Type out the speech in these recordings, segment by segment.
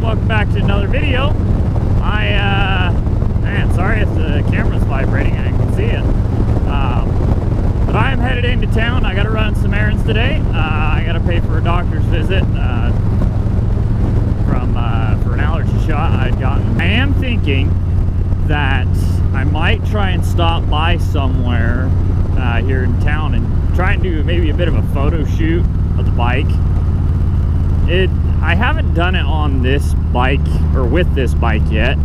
welcome back to another video. Man, sorry if the camera's vibrating, I can see it. But I am headed into town. I gotta run some errands today. I gotta pay for a doctor's visit for an allergy shot I'd gotten. I am thinking that I might try and stop by somewhere here in town and try and do maybe a bit of a photo shoot of the bike. I haven't done it on this bike or with this bike yet.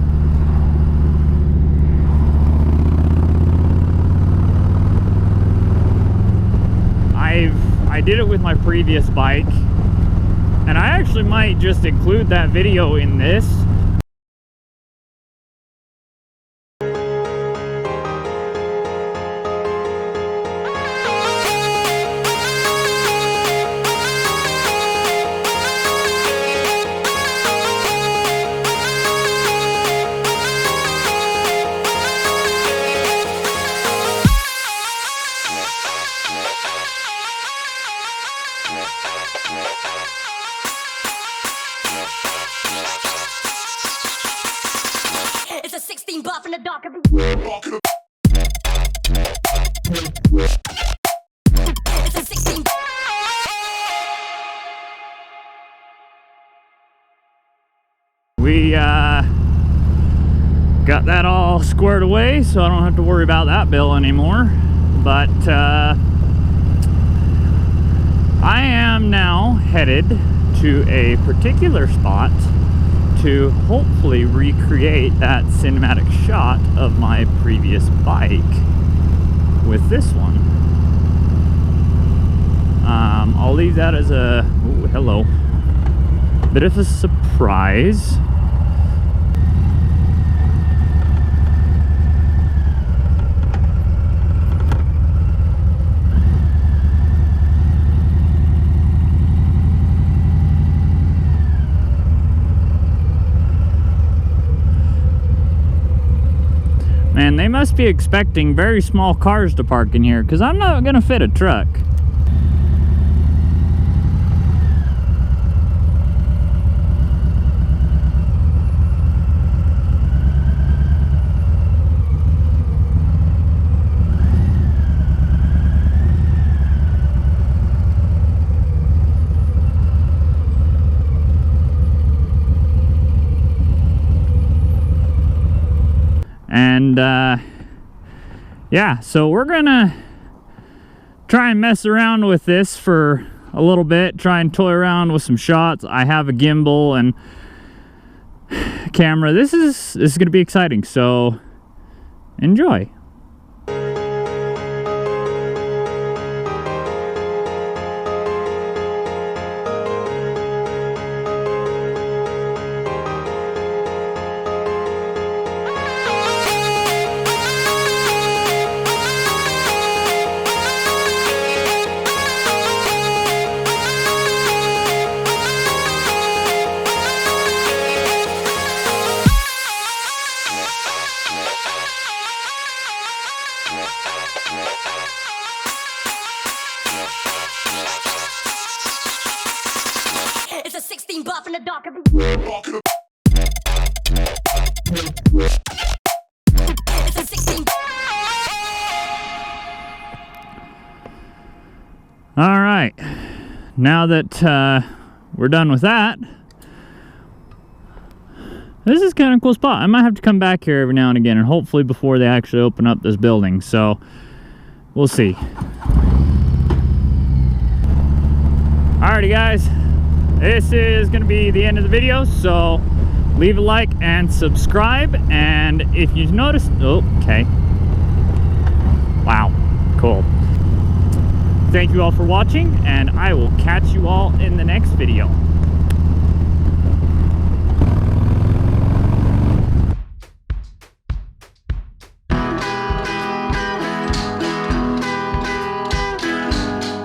I did it with my previous bike, and I actually might just include that video in this. It's a 16 buff in the dark. It's a 16. We got that all squared away, so I don't have to worry about that bill anymore. But I am now headed to a particular spot to hopefully recreate that cinematic shot of my previous bike with this one. I'll leave that as a bit of a surprise. Man, they must be expecting very small cars to park in here, because I'm not going to fit a truck. And yeah, so we're gonna try and mess around with this for a little bit, try and toy around with some shots. I have a gimbal and camera. This is gonna be exciting, so enjoy. It's a 16 buff in the dark. It's a 16. All right, now that we're done with that, this is kind of a cool spot. I might have to come back here every now and again, and hopefully before they actually open up this building, so we'll see. Alrighty guys, this is going to be the end of the video, so leave a like and subscribe. And if you noticed, okay, wow, cool. Thank you all for watching, and I will catch you all in the next video.